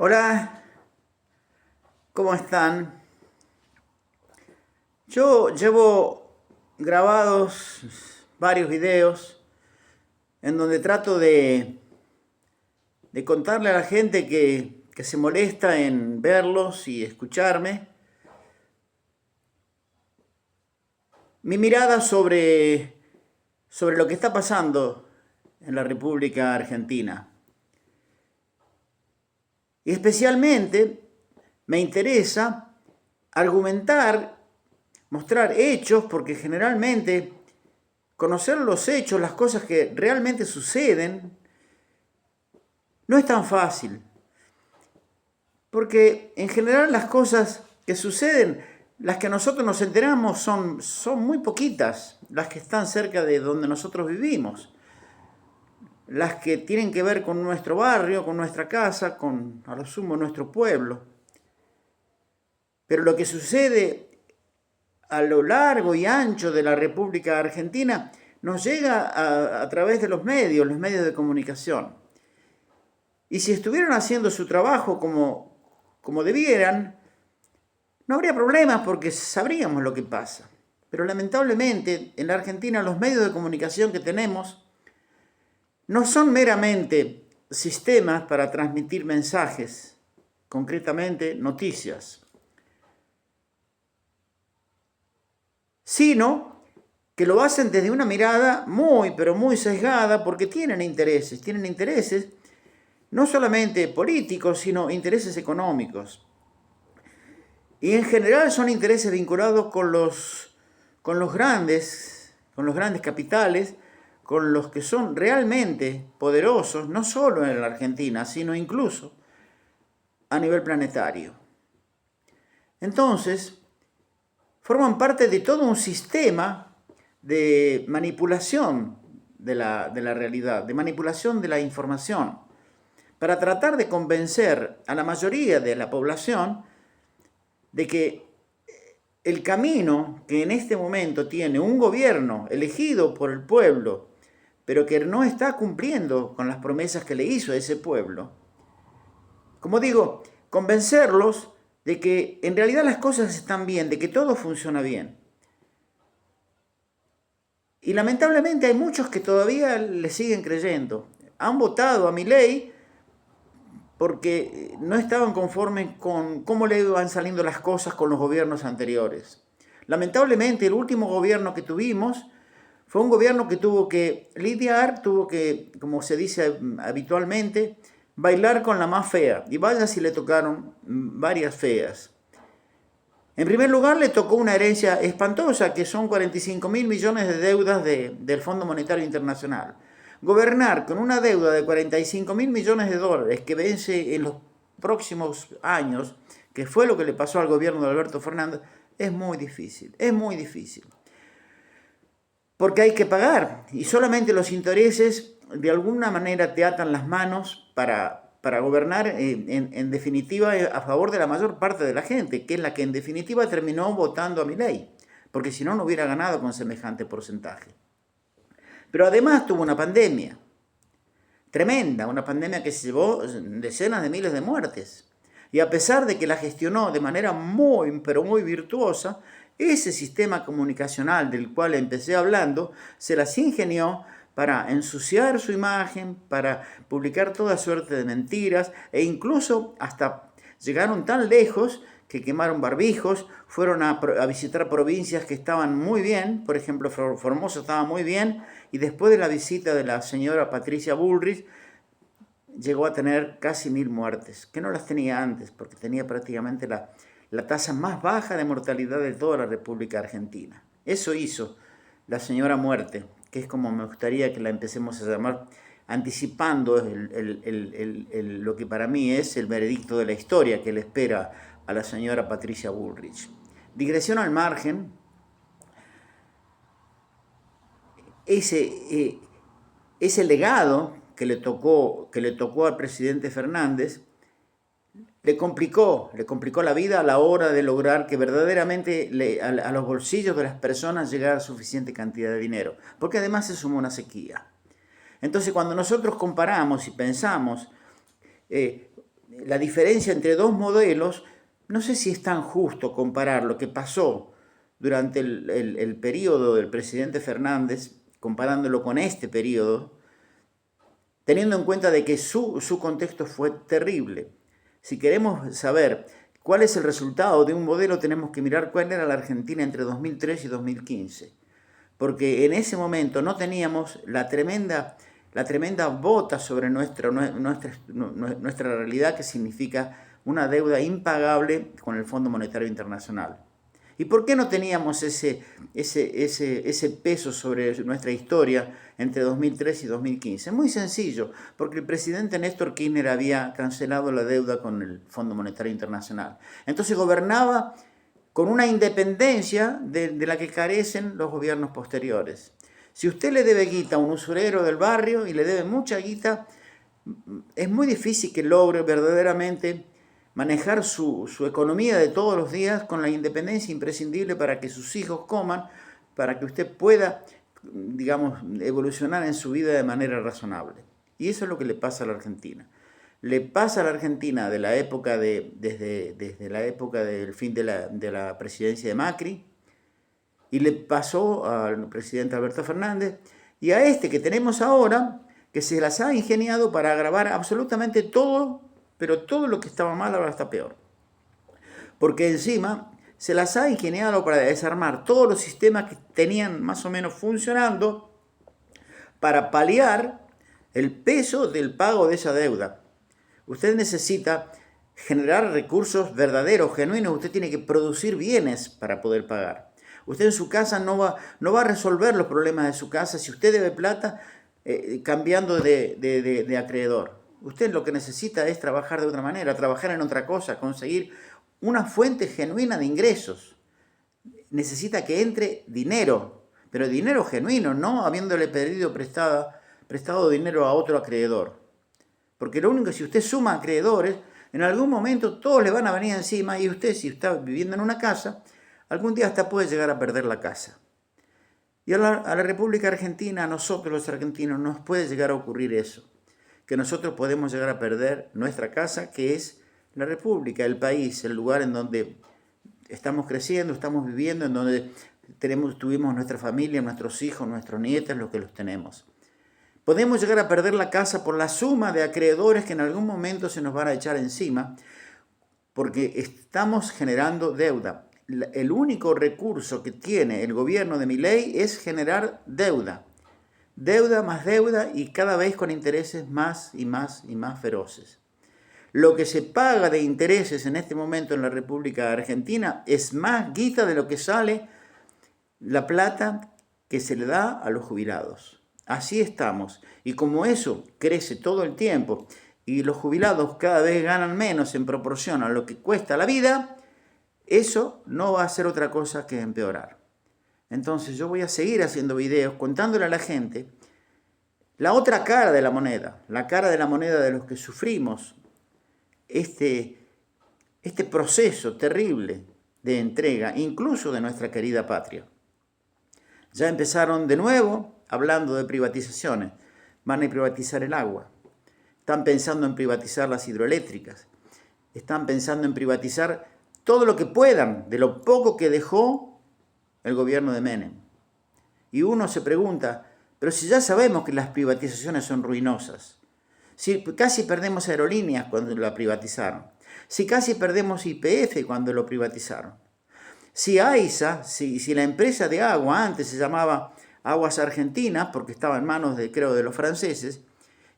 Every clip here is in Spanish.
Hola, ¿cómo están? Yo llevo grabados varios videos en donde trato de contarle a la gente que se molesta en verlos y escucharme mi mirada sobre lo que está pasando en la República Argentina. Y especialmente me interesa argumentar, mostrar hechos, porque generalmente conocer los hechos, las cosas que realmente suceden, no es tan fácil. Porque en general las cosas que suceden, las que nosotros nos enteramos son muy poquitas, las que están cerca de donde nosotros vivimos. Las que tienen que ver con nuestro barrio, con nuestra casa, con a lo sumo nuestro pueblo. Pero lo que sucede a lo largo y ancho de la República Argentina nos llega a través de los medios de comunicación. Y si estuvieran haciendo su trabajo como debieran, no habría problemas porque sabríamos lo que pasa. Pero lamentablemente en la Argentina los medios de comunicación que tenemos no son meramente sistemas para transmitir mensajes, concretamente noticias, sino que lo hacen desde una mirada muy, pero muy sesgada porque tienen intereses no solamente políticos, sino intereses económicos. Y en general son intereses vinculados con los grandes capitales, con los que son realmente poderosos, no solo en la Argentina, sino incluso a nivel planetario. Entonces, forman parte de todo un sistema de manipulación de la realidad, de manipulación de la información, para tratar de convencer a la mayoría de la población de que el camino que en este momento tiene un gobierno elegido por el pueblo, pero que no está cumpliendo con las promesas que le hizo a ese pueblo, como digo, convencerlos de que en realidad las cosas están bien, de que todo funciona bien. Y lamentablemente hay muchos que todavía le siguen creyendo. Han votado a Milei porque no estaban conformes con cómo le iban saliendo las cosas con los gobiernos anteriores. Lamentablemente, el último gobierno que tuvimos fue un gobierno que tuvo que lidiar, tuvo que, como se dice habitualmente, bailar con la más fea. Y vaya si le tocaron varias feas. En primer lugar, le tocó una herencia espantosa, que son 45.000 millones de deudas del Fondo Monetario Internacional. Gobernar con una deuda de 45.000 millones de dólares que vence en los próximos años, que fue lo que le pasó al gobierno de Alberto Fernández, es muy difícil, porque hay que pagar y solamente los intereses de alguna manera te atan las manos para gobernar en definitiva a favor de la mayor parte de la gente, que es la que en definitiva terminó votando a Milei, porque si no, no hubiera ganado con semejante porcentaje. Pero además tuvo una pandemia tremenda, una pandemia que se llevó decenas de miles de muertes. Y a pesar de que la gestionó de manera muy, pero muy virtuosa, ese sistema comunicacional del cual empecé hablando, se las ingenió para ensuciar su imagen, para publicar toda suerte de mentiras e incluso hasta llegaron tan lejos que quemaron barbijos, fueron a visitar provincias que estaban muy bien, por ejemplo Formosa estaba muy bien, y después de la visita de la señora Patricia Bullrich, llegó a tener casi 1.000 muertes, que no las tenía antes, porque tenía prácticamente la tasa más baja de mortalidad de toda la República Argentina. Eso hizo la señora muerte, que es como me gustaría que la empecemos a llamar, anticipando lo que para mí es el veredicto de la historia que le espera a la señora Patricia Bullrich. Digresión al margen, ese legado que le tocó al presidente Fernández le complicó la vida a la hora de lograr que verdaderamente a los bolsillos de las personas llegara suficiente cantidad de dinero, porque además se sumó una sequía. Entonces, cuando nosotros comparamos y pensamos la diferencia entre dos modelos, no sé si es tan justo comparar lo que pasó durante el periodo del presidente Fernández, comparándolo con este periodo, teniendo en cuenta de que su contexto fue terrible. Si queremos saber cuál es el resultado de un modelo, tenemos que mirar cuál era la Argentina entre 2003 y 2015. Porque en ese momento no teníamos la tremenda bota sobre nuestra realidad, que significa una deuda impagable con el Fondo Monetario Internacional. ¿Y por qué no teníamos ese peso sobre nuestra historia entre 2003 y 2015? Muy sencillo, porque el presidente Néstor Kirchner había cancelado la deuda con el Fondo Monetario Internacional. Entonces gobernaba con una independencia de la que carecen los gobiernos posteriores. Si usted le debe guita a un usurero del barrio y le debe mucha guita, es muy difícil que logre verdaderamente manejar su economía de todos los días con la independencia imprescindible para que sus hijos coman, para que usted pueda, digamos, evolucionar en su vida de manera razonable. Y eso es lo que le pasa a la Argentina. Le pasa a la Argentina de la época desde la época del fin de la presidencia de Macri, y le pasó al presidente Alberto Fernández, y a este que tenemos ahora, que se las ha ingeniado para agravar absolutamente todo, pero todo lo que estaba mal ahora está peor. Porque encima se las ha ingeniado para desarmar todos los sistemas que tenían más o menos funcionando para paliar el peso del pago de esa deuda. Usted necesita generar recursos verdaderos, genuinos. Usted tiene que producir bienes para poder pagar. Usted en su casa no va a resolver los problemas de su casa si usted debe plata cambiando de acreedor. Usted lo que necesita es trabajar de otra manera, trabajar en otra cosa, conseguir una fuente genuina de ingresos. Necesita que entre dinero, pero dinero genuino, no habiéndole prestado dinero a otro acreedor. Porque lo único que si usted suma acreedores, en algún momento todos le van a venir encima, y usted, si está viviendo en una casa, algún día hasta puede llegar a perder la casa. Y a la República Argentina, a nosotros los argentinos, nos puede llegar a ocurrir eso. Que nosotros podemos llegar a perder nuestra casa, que es la República, el país, el lugar en donde estamos creciendo, estamos viviendo, en donde tuvimos nuestra familia, nuestros hijos, nuestros nietos, los que los tenemos. Podemos llegar a perder la casa por la suma de acreedores que en algún momento se nos van a echar encima, porque estamos generando deuda. El único recurso que tiene el gobierno de Milei es generar deuda. Deuda más deuda, y cada vez con intereses más y más y más feroces. Lo que se paga de intereses en este momento en la República Argentina es más guita de lo que sale la plata que se le da a los jubilados. Así estamos. Y como eso crece todo el tiempo y los jubilados cada vez ganan menos en proporción a lo que cuesta la vida, eso no va a ser otra cosa que empeorar. Entonces yo voy a seguir haciendo videos contándole a la gente la otra cara de la moneda, la cara de la moneda de los que sufrimos este proceso terrible de entrega, incluso de nuestra querida patria. Ya empezaron de nuevo hablando de privatizaciones. Van a privatizar el agua. Están pensando en privatizar las hidroeléctricas. Están pensando en privatizar todo lo que puedan de lo poco que dejó el gobierno de Menem. Y uno se pregunta, pero si ya sabemos que las privatizaciones son ruinosas, si casi perdemos aerolíneas cuando la privatizaron, si casi perdemos YPF cuando lo privatizaron, si AISA, si la empresa de agua antes se llamaba Aguas Argentinas, porque estaba en manos creo de los franceses,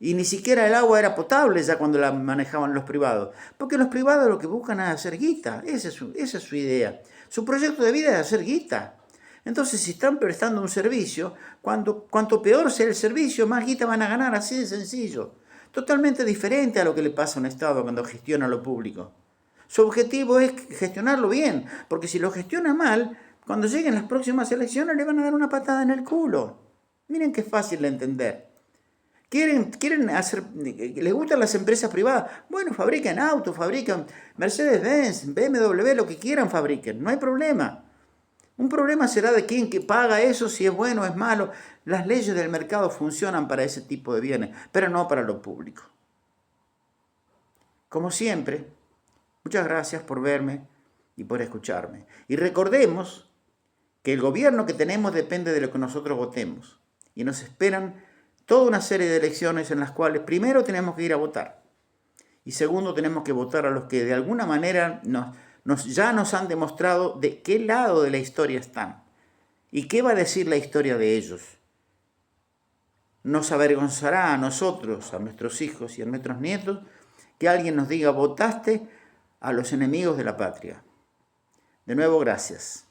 y ni siquiera el agua era potable ya cuando la manejaban los privados, porque los privados lo que buscan es hacer guita, esa es su idea. Su proyecto de vida es hacer guita. Entonces, si están prestando un servicio, cuanto peor sea el servicio, más guita van a ganar, así de sencillo. Totalmente diferente a lo que le pasa a un Estado cuando gestiona lo público. Su objetivo es gestionarlo bien, porque si lo gestiona mal, cuando lleguen las próximas elecciones le van a dar una patada en el culo. Miren qué fácil de entender. Quieren hacer, les gustan las empresas privadas. Bueno, fabriquen autos, fabriquen Mercedes-Benz, BMW, lo que quieran fabriquen, no hay problema. Un problema será de quién que paga eso, si es bueno o es malo. Las leyes del mercado funcionan para ese tipo de bienes, pero no para lo público. Como siempre, muchas gracias por verme y por escucharme. Y recordemos que el gobierno que tenemos depende de lo que nosotros votemos. Y nos esperan toda una serie de elecciones en las cuales primero tenemos que ir a votar. Y segundo, tenemos que votar a los que de alguna manera ya nos han demostrado de qué lado de la historia están. ¿Y qué va a decir la historia de ellos? Nos avergonzará a nosotros, a nuestros hijos y a nuestros nietos, que alguien nos diga, votaste a los enemigos de la patria. De nuevo, gracias.